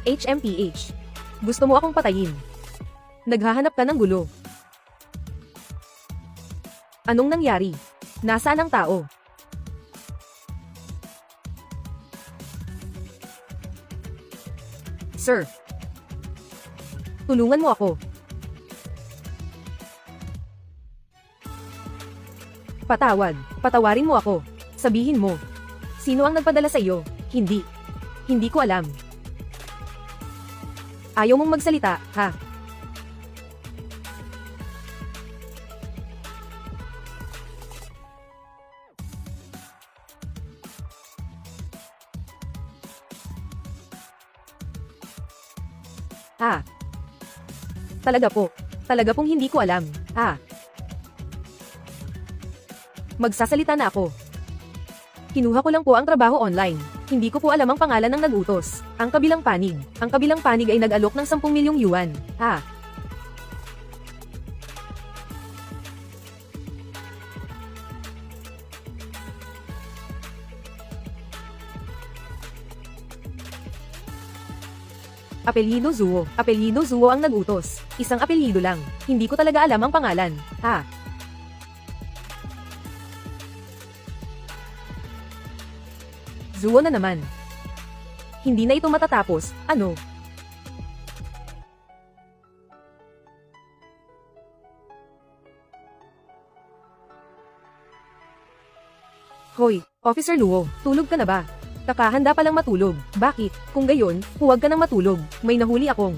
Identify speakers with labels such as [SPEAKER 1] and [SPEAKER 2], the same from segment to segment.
[SPEAKER 1] HMPH. Gusto mo akong patayin? Naghahanap ka ng gulo. Anong nangyari? Nasaan ang tao? Sir. Tulungan mo ako. Patawarin mo ako. Sabihin mo. Sino ang nagpadala sa iyo? Hindi. Hindi ko alam. Ayaw mong magsalita, ha? Ha? Talaga po. Talaga pong hindi ko alam, ha? Magsasalita na ako. Kinuha ko lang po ang trabaho online. Hindi ko po alam ang pangalan ng nag-utos. Ang kabilang panig. Ang kabilang panig ay nag-alok ng 10 milyong yuan. Ha? Apelyido Zuo. Apelyido Zuo ang nag-utos. Isang apelyido lang. Hindi ko talaga alam ang pangalan. Ha? Zuo na naman. Hindi na ito matatapos, ano? Hoy, Officer Luo, tulog ka na ba? Kakahanda pa lang matulog. Bakit? Kung gayon, huwag ka nang matulog. May nahuli akong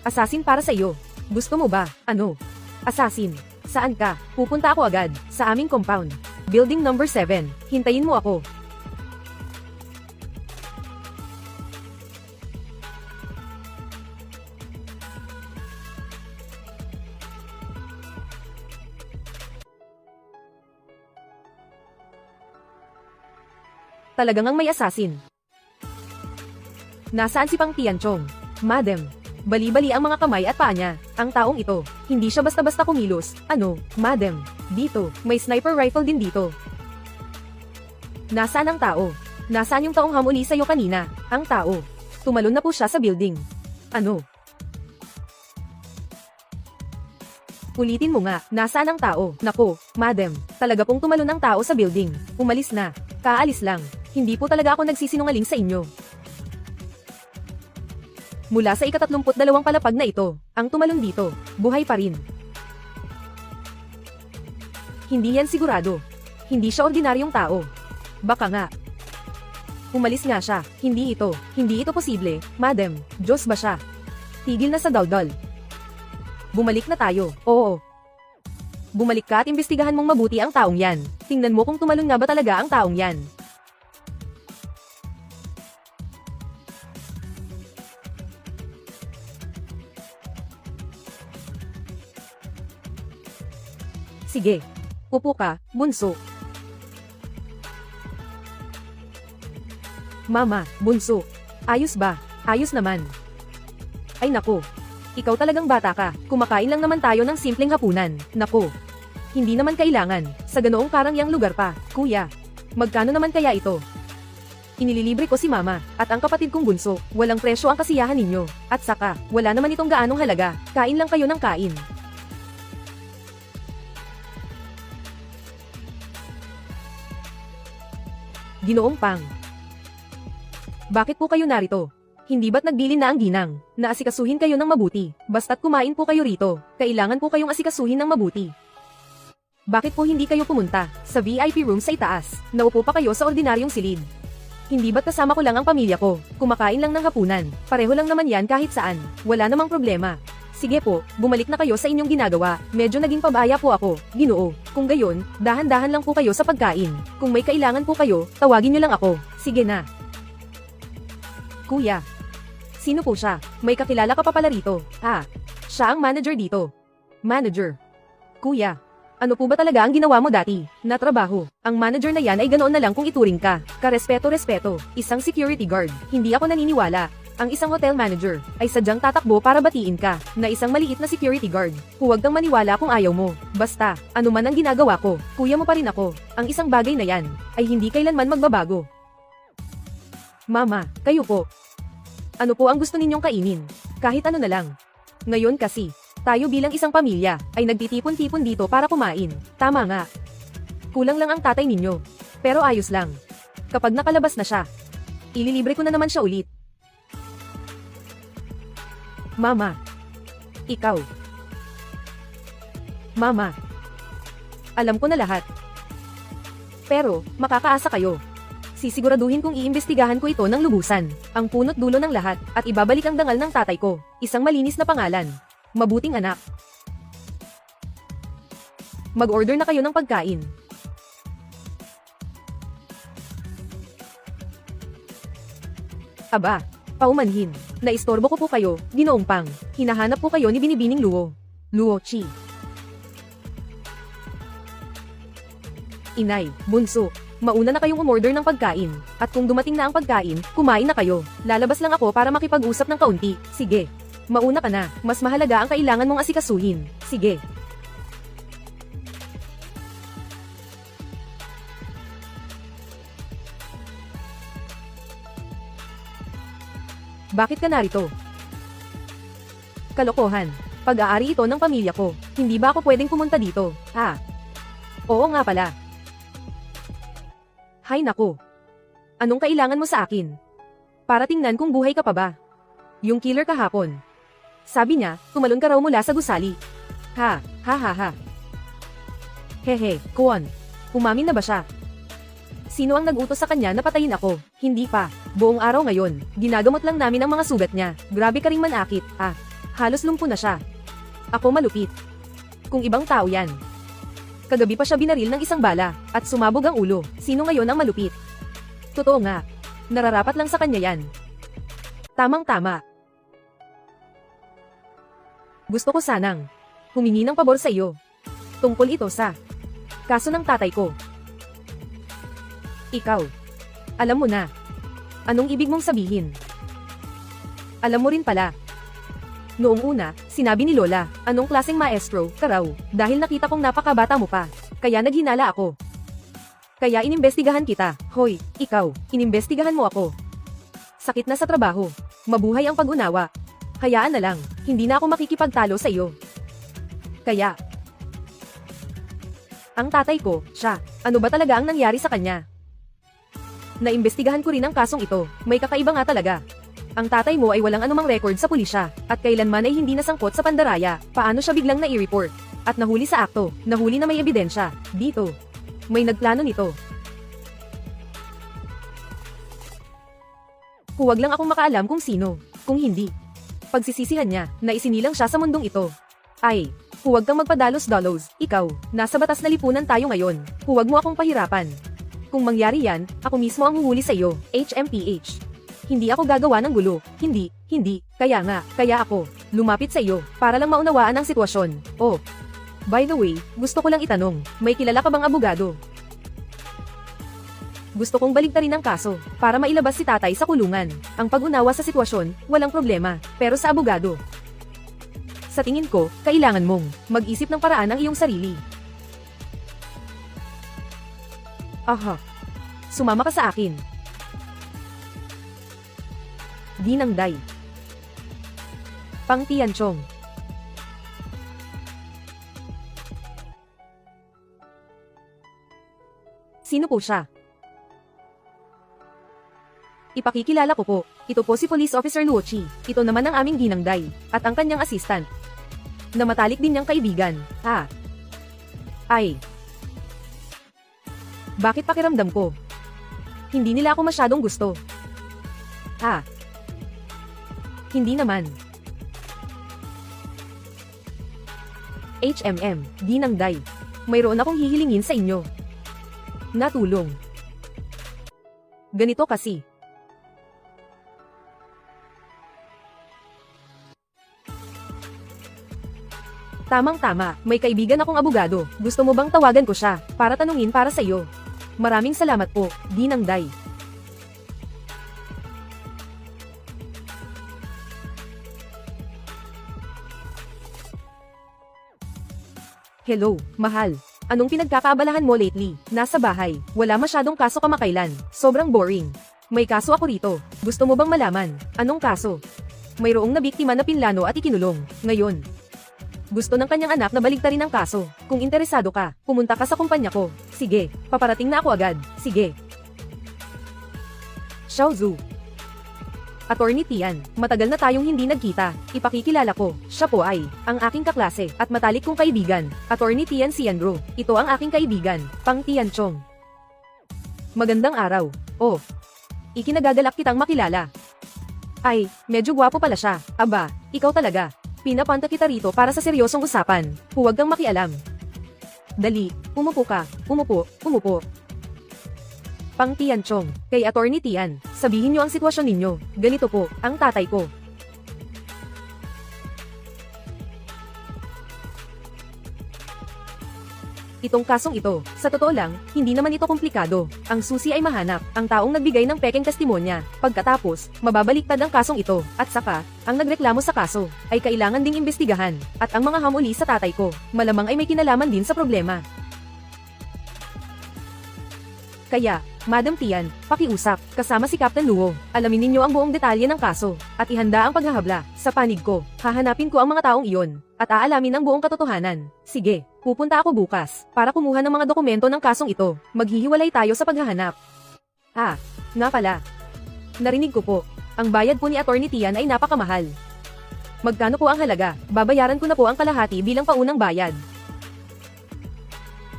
[SPEAKER 1] assassin para sa iyo. Gusto mo ba? Ano? Assassin. Saan ka? Pupunta ako agad. Sa aming compound. Building number 7. Hintayin mo ako. Talagang ang may assassin. Nasaan si Pang Tianchong? Madam. Bali-bali ang mga kamay at paa niya. Ang taong ito, hindi siya basta-basta kumilos. Ano, madam? Dito, may sniper rifle din dito. Nasaan ang tao? Nasaan yung taong hamuli sa'yo kanina? Ang tao. Tumalon na po siya sa building. Ano? Ulitin mo nga, nasaan ang tao? Nako, madam, talaga pong tumalon ang tao sa building. Umalis na. Kaalis lang. Hindi po talaga ako nagsisinungaling sa inyo. Mula sa ika-32 palapag na ito, ang tumalon dito, buhay pa rin. Hindi yan sigurado. Hindi siya ordinaryong tao. Baka nga. Umalis nga siya. Hindi ito posible. Madam, Diyos ba siya? Tigil na sa daldal. Bumalik na tayo. Oo. Bumalik ka at imbestigahan mong mabuti ang taong yan. Tingnan mo kung tumalon nga ba talaga ang taong yan. Sige. Upo ka, bunso. Mama, bunso. Ayos ba? Ayos naman. Ay nako. Ikaw talagang bata ka. Kumakain lang naman tayo ng simpleng hapunan. Nako. Hindi naman kailangan. Sa ganoong karangyang lugar pa. Kuya. Magkano naman kaya ito? Inililibre ko si mama. At ang kapatid kong bunso. Walang presyo ang kasiyahan ninyo. At saka, wala naman itong gaanong halaga. Kain lang kayo ng kain. Ginoong Pang. Bakit po kayo narito? Hindi ba't nagbilin na ang ginang? Naasikasuhin kayo ng mabuti. Basta't kumain po kayo rito. Kailangan po kayong asikasuhin ng mabuti. Bakit po hindi kayo pumunta sa VIP room sa itaas? Naupo pa kayo sa ordinaryong silid. Hindi ba't kasama ko lang ang pamilya ko? Kumakain lang ng hapunan. Pareho lang naman yan kahit saan. Wala namang problema. Sige po, bumalik na kayo sa inyong ginagawa. Medyo naging pabaya po ako, Ginoo. Kung gayon, dahan-dahan lang po kayo sa pagkain. Kung may kailangan po kayo, tawagin niyo lang ako. Sige na. Kuya. Sino po siya? May kakilala ka pa pala rito. Ah, siya ang manager dito. Manager. Kuya. Ano po ba talaga ang ginawa mo dati? Na trabaho. Ang manager na yan ay ganoon na lang kung ituring ka. Karespeto-respeto. Isang security guard. Hindi ako naniniwala. Ang isang hotel manager ay sadyang tatakbo para batiin ka na isang maliit na security guard. Huwag kang maniwala kung ayaw mo. Basta, ano man ang ginagawa ko, kuya mo pa rin ako. Ang isang bagay na yan ay hindi kailanman magbabago. Mama, kayo po. Ano po ang gusto ninyong kainin? Kahit ano na lang. Ngayon kasi, tayo bilang isang pamilya, ay nagtitipon-tipon dito para kumain. Tama nga. Kulang lang ang tatay ninyo. Pero ayos lang. Kapag nakalabas na siya, ililibre ko na naman siya ulit. Mama. Ikaw. Mama. Alam ko na lahat. Pero, makakaasa kayo. Sisiguraduhin kong iimbestigahan ko ito ng lubusan, ang punot dulo ng lahat, at ibabalik ang dangal ng tatay ko, isang malinis na pangalan. Mabuting anak. Mag-order na kayo ng pagkain. Aba, paumanhin. Naistorbo ko po kayo, Ginoong Pang. Hinahanap po kayo ni Binibining Luo. Luo Chi. Inay, bunso, mauna na kayong umorder ng pagkain. At kung dumating na ang pagkain, kumain na kayo. Lalabas lang ako para makipag-usap ng kaunti. Sige. Mauna ka na. Mas mahalaga ang kailangan mong asikasuhin. Sige. Bakit ka narito? Kalokohan. Pag-aari ito ng pamilya ko. Hindi ba ako pwedeng pumunta dito? Ha? Oo nga pala. Hay nako. Anong kailangan mo sa akin? Para tingnan kung buhay ka pa ba. Yung killer kahapon. Sabi niya, tumalon ka raw mula sa gusali. Ha, ha ha ha. Hehe, Kwon. Umamin na ba siya? Sino ang nag-utos sa kanya na patayin ako? Hindi pa. Buong araw ngayon, ginagamot lang namin ang mga sugat niya. Grabe ka ring manakit, ah. Halos lumpo na siya. Ako malupit. Kung ibang tao yan. Kagabi pa siya binaril ng isang bala, at sumabog ang ulo. Sino ngayon ang malupit? Totoo nga. Nararapat lang sa kanya yan. Tamang-tama. Gusto ko sanang humingi ng pabor sa iyo. Tungkol ito sa kaso ng tatay ko. Ikaw. Alam mo na. Anong ibig mong sabihin? Alam mo rin pala. Noong una, sinabi ni Lola, anong klaseng maestro ka raw, dahil nakita kong napakabata mo pa. Kaya naghinala ako. Kaya inimbestigahan kita. Hoy, ikaw, inimbestigahan mo ako. Sakit na sa trabaho. Mabuhay ang pag-unawa. Hayaan na lang, hindi na ako makikipagtalo sa iyo. Kaya, ang tatay ko, siya, ano ba talaga ang nangyari sa kanya? Naimbestigahan ko rin ang kasong ito, may kakaiba nga talaga. Ang tatay mo ay walang anumang record sa pulisya, at kailanman ay hindi nasangkot sa pandaraya. Paano siya biglang na-i-report? At nahuli sa akto, nahuli na may ebidensya. Dito. May nagplano nito. Huwag lang akong makaalam kung sino. Kung hindi, pagsisisihan niya, na isinilang siya sa mundong ito. Ay, huwag kang magpadalos-dalos. Ikaw, nasa batas na lipunan tayo ngayon. Huwag mo akong pahirapan. Kung mangyari yan, ako mismo ang huhuli sa iyo, HMPH. Hindi ako gagawa ng gulo. Hindi. Kaya ako, lumapit sa iyo, para lang maunawaan ang sitwasyon. Oh. By the way, gusto ko lang itanong, may kilala ka bang abogado? Gusto kong baligtarin ang kaso, para mailabas si tatay sa kulungan. Ang pag-unawa sa sitwasyon, walang problema, pero sa abogado. Sa tingin ko, kailangan mong mag-isip ng paraan ang iyong sarili. Aha. Sumama ka sa akin. Ginang Day. Pang Tianchong. Sino po siya? Ipakikilala ko po. Ito po si Police Officer Luo Chi. Ito naman ang aming Ginang Day, at ang kanyang assistant. Na matalik din niyang kaibigan. Ha? Ay. Bakit pakiramdam ko? Hindi nila ako masyadong gusto. Ha? Hindi naman. HMM, Ginang Day. Mayroon akong hihilingin sa inyo. Natulong. Ganito kasi. Tamang-tama, may kaibigan akong abogado. Gusto mo bang tawagan ko siya, para tanungin para sa iyo? Maraming salamat po, Ginang Day. Hello, mahal. Anong pinagkakaabalahan mo lately? Nasa bahay, wala masyadong kaso kamakailan. Sobrang boring. May kaso ako rito. Gusto mo bang malaman? Anong kaso? Mayroong nabiktima na pinlano at ikinulong. Ngayon, gusto ng kanyang anak na baligtarin ang kaso. Kung interesado ka, pumunta ka sa kumpanya ko. Sige, paparating na ako agad. Sige. Xiao Zhu. Attorney Tian, matagal na tayong hindi nagkita. Ipakikilala ko, siya po ay ang aking kaklase at matalik kong kaibigan, Attorney Tian Xianru. Ito ang aking kaibigan, Pang Tian Chong. Magandang araw. Oh, ikinagagalak kitang makilala. Ay, medyo gwapo pala siya. Aba, ikaw talaga. Pinapanta kita rito para sa seryosong usapan. Huwag kang makialam. Dali, umupo ka. Umupo, umupo. Pang Tian Chong, kay Attorney Tian, sabihin niyo ang sitwasyon ninyo. Ganito po, ang tatay ko. Itong kasong ito, sa totoo lang, hindi naman ito komplikado. Ang susi ay mahanap, ang taong nagbigay ng pekeng testimonya. Pagkatapos, mababaliktad ang kasong ito, at saka, ang nagreklamo sa kaso, ay kailangan ding imbestigahan, at ang mga hamuli sa tatay ko, malamang ay may kinalaman din sa problema. Kaya, Madam Tian, pakiusap, kasama si Captain Luo, alamin ninyo ang buong detalye ng kaso, at ihanda ang paghahabla. Sa panig ko, hahanapin ko ang mga taong iyon, at aalamin ang buong katotohanan. Sige, pupunta ako bukas, para kumuha ng mga dokumento ng kasong ito. Maghihiwalay tayo sa paghahanap. Ah, nga pala. Narinig ko po, ang bayad po ni Attorney Tian ay napakamahal. Magkano po ang halaga? Babayaran ko na po ang kalahati bilang paunang bayad.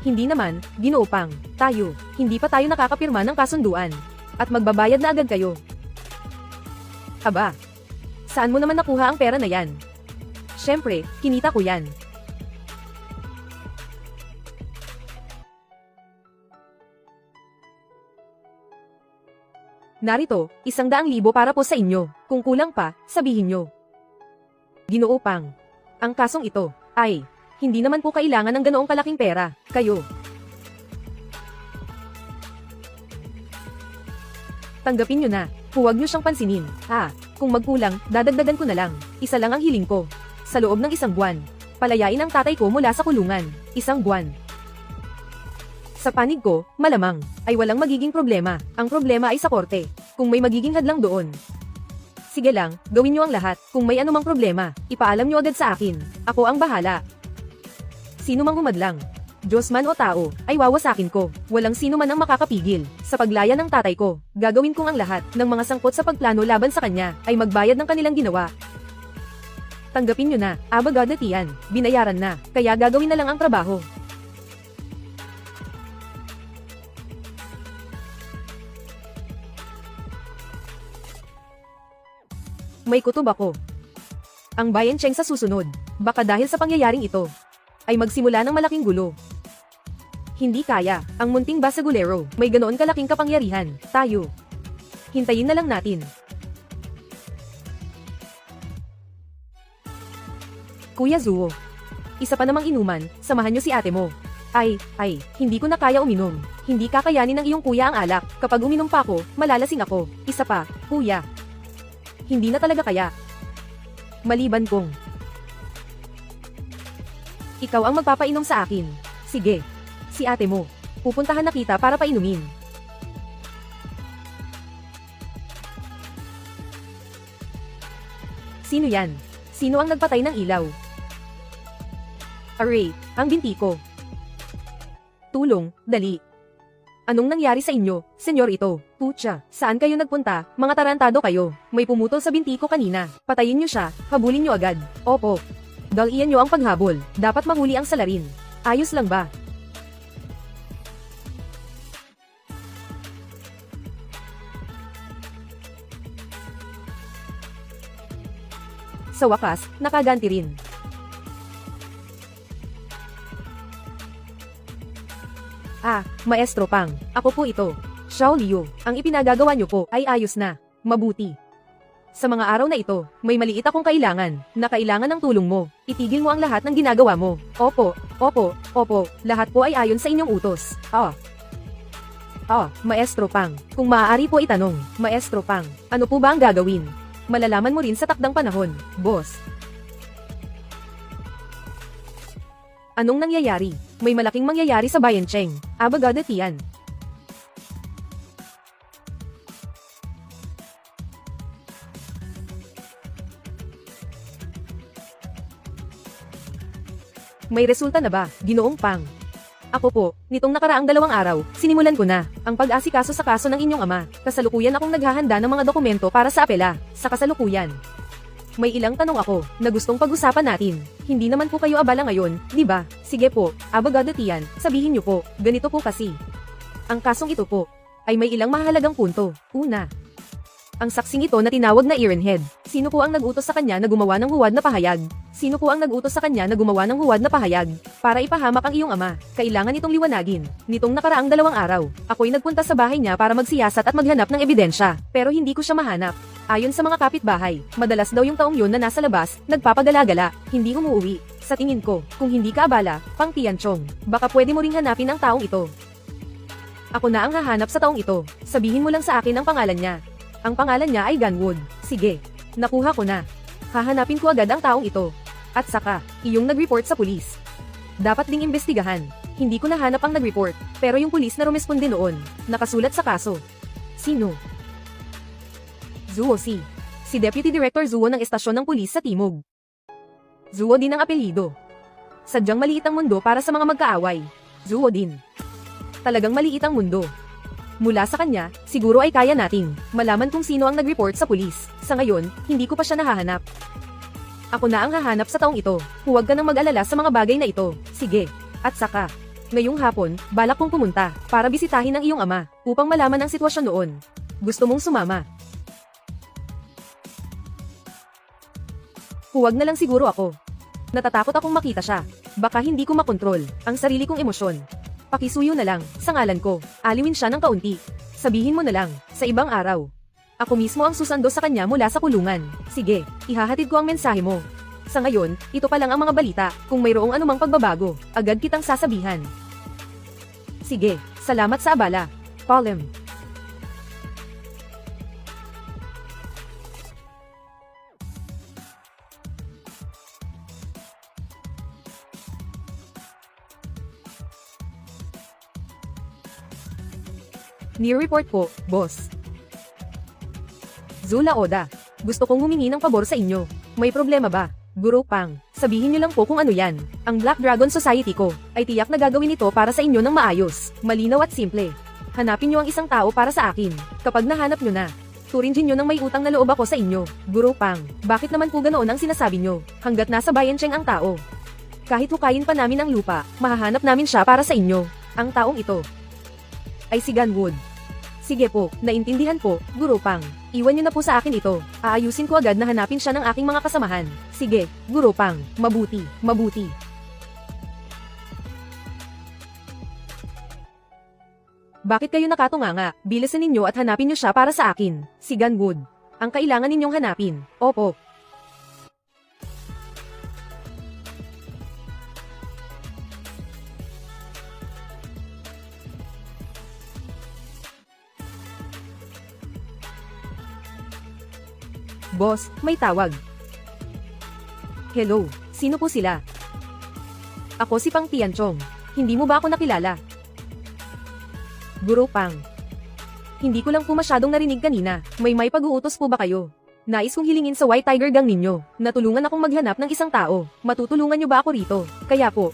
[SPEAKER 1] Hindi naman, Ginoo Pang, tayo, hindi pa tayo nakakapirma ng kasunduan. At magbabayad na agad kayo. Aba, saan mo naman nakuha ang pera na yan? Siyempre, kinita ko yan. Narito, 100,000 para po sa inyo. Kung kulang pa, sabihin nyo. Ginoo Pang, ang kasong ito, ay, hindi naman po kailangan ng ganoong kalaking pera. Kayo. Tanggapin nyo na. Huwag nyo siyang pansinin. Kung magkulang, dadagdagan ko na lang. Isa lang ang hiling ko. Sa loob ng 1 buwan. Palayain ang tatay ko mula sa kulungan. 1 buwan. Sa panig ko, malamang, ay walang magiging problema. Ang problema ay sa korte. Kung may magiging hadlang doon. Sige lang, gawin nyo ang lahat. Kung may anumang problema, ipaalam nyo agad sa akin. Ako ang bahala. Sino mang humadlang, Diyos man o tao, ay wawasakin ko. Walang sino man ang makakapigil. Sa paglaya ng tatay ko, gagawin kong ang lahat ng mga sangkot sa pagplano laban sa kanya, ay magbayad ng kanilang ginawa. Tanggapin nyo na, abogado Tian, binayaran na, kaya gagawin na lang ang trabaho. May kutob ako. Ang Bayan Cheng sa susunod, baka dahil sa pangyayaring ito, ay magsimula ng malaking gulo. Hindi kaya, ang munting basagulero, may ganoon kalaking kapangyarihan. Tayo. Hintayin na lang natin. Kuya Zuo. Isa pa namang inuman, samahan niyo si ate mo. Ay, hindi ko na kaya uminom. Hindi kakayanin ng iyong kuya ang alak. Kapag uminom pa ako, malalasing ako. Isa pa, kuya. Hindi na talaga kaya. Maliban kong ikaw ang magpapainom sa akin. Sige. Si ate mo. Pupuntahan na kita para painumin. Sino yan? Sino ang nagpatay ng ilaw? Aray, ang binti ko. Tulong, dali. Anong nangyari sa inyo, senyor ito? Putya, saan kayo nagpunta? Mga tarantado kayo. May pumutol sa binti ko kanina. Patayin niyo siya, habulin niyo agad. Opo. Dalian niyo ang paghabol. Dapat mahuli ang salarin. Ayos lang ba? Sa wakas, nakaganti rin. Maestro Pang. Ako po ito. Xiao Liu. Ang ipinagagawa niyo po ay ayos na. Mabuti. Sa mga araw na ito, may maliit akong kailangan ng tulong mo. Itigil mo ang lahat ng ginagawa mo. Opo. Lahat po ay ayon sa inyong utos. Maestro Pang. Kung maaari po itanong, Maestro Pang, ano po ba ang gagawin? Malalaman mo rin sa takdang panahon, boss. Anong nangyayari? May malaking mangyayari sa Bayan Cheng. Abogado Tian. May resulta na ba, Ginoong Pang? Ako po, nitong nakaraang 2 araw, sinimulan ko na ang pag-asikaso sa kaso ng inyong ama. Kasalukuyan akong naghahanda ng mga dokumento para sa apela. Sa kasalukuyan, may ilang tanong ako na gustong pag-usapan natin. Hindi naman po kayo abala ngayon, di ba? Sige po, Abogado Tian, sabihin niyo po, ganito po kasi. Ang kasong ito po, ay may ilang mahalagang punto. Una, ang saksing ito na tinawag na Ironhead. Sino po ang nag-utos sa kanya na gumawa ng huwad na pahayag? Sino po ang nag-utos sa kanya na gumawa ng huwad na pahayag? Para ipahamak ang iyong ama, kailangan itong liwanagin. Nitong nakaraang 2 araw, ako'y nagpunta sa bahay niya para magsiyasat at maghanap ng ebidensya. Pero hindi ko siya mahanap. Ayon sa mga kapitbahay, madalas daw yung taong yun na nasa labas, nagpapagala-gala, hindi umuwi. Sa tingin ko, kung hindi ka abala, Pang Tianchong, baka pwede mo ring hanapin ang taong ito. Ako na ang hahanap sa taong ito. Sabihin mo lang sa akin ang pangalan niya. Ang pangalan niya ay Ganwood. Sige, nakuha ko na. Hahanapin ko agad ang taong ito. At saka, iyong nag-report sa pulis. Dapat ding imbestigahan. Hindi ko nahanap ang nag-report, pero yung pulis na rumesponde noon, nakasulat sa kaso. Sino? Zuo Si. Si Deputy Director Zuo ng estasyon ng pulis sa Timog. Zuo din ang apelyido. Sadyang maliit ang mundo para sa mga magkaaway. Zuo din. Talagang maliit ang mundo. Mula sa kanya, siguro ay kaya nating malaman kung sino ang nag-report sa pulis. Sa ngayon, hindi ko pa siya nahahanap. Ako na ang hahanap sa taong ito. Huwag ka nang mag-alala sa mga bagay na ito. Sige. At saka, ngayong hapon, balak kong pumunta para bisitahin ang iyong ama upang malaman ang sitwasyon noon. Gusto mong sumama? Huwag na lang siguro ako. Natatakot akong makita siya. Baka hindi ko makontrol ang sarili kong emosyon. Pakisuyo na lang, sa ngalan ko, aliwin siya ng kaunti. Sabihin mo na lang, sa ibang araw. Ako mismo ang susando sa kanya mula sa kulungan. Sige, ihahatid ko ang mensahe mo. Sa ngayon, ito pa lang ang mga balita. Kung mayroong anumang pagbabago, agad kitang sasabihan. Sige, salamat sa abala. Palem. Near report po, boss. Zula Oda, gusto kong humingi ng pabor sa inyo. May problema ba? Guro Pang, sabihin niyo lang po kung ano yan. Ang Black Dragon Society ko, ay tiyak na gagawin ito para sa inyo ng maayos, malinaw at simple. Hanapin niyo ang isang tao para sa akin. Kapag nahanap niyo na, turinjin niyo nang may utang na loob ako sa inyo. Guro Pang, bakit naman po ganoon ang sinasabi niyo? Hanggat nasa Bayancheng ang tao. Kahit hukayin pa namin ang lupa, mahahanap namin siya para sa inyo. Ang taong ito ay si Ganwood. Sige po, naintindihan po, Guro Pang. Iwan niyo na po sa akin ito. Aayusin ko agad na hanapin siya ng aking mga kasamahan. Sige, Guro Pang, mabuti, mabuti. Bakit kayo nakatunganga? Bilisan ninyo at hanapin niyo siya para sa akin. Si Ganwood. Ang kailangan ninyong hanapin. Opo. Boss, may tawag. Hello, sino po sila? Ako si Pang Tianchong. Hindi mo ba ako nakilala? Guro Pang. Hindi ko lang po masyadong narinig kanina. May pag-uutos po ba kayo? Nais kong hilingin sa White Tiger Gang ninyo. Natulungan akong maghanap ng isang tao. Matutulungan niyo ba ako rito? Kaya po.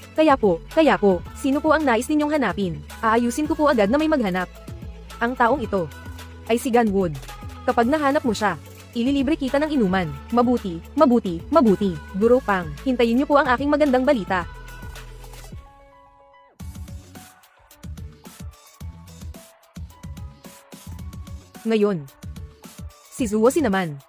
[SPEAKER 1] Sino po ang nais ninyong hanapin? Aayusin ko po agad na may maghanap. Ang taong ito ay si Ganwood. Kapag nahanap mo siya, ililibre kita ng inuman. Mabuti. Guro Pang, hintayin niyo po ang aking magandang balita. Ngayon, si Zuo Si naman.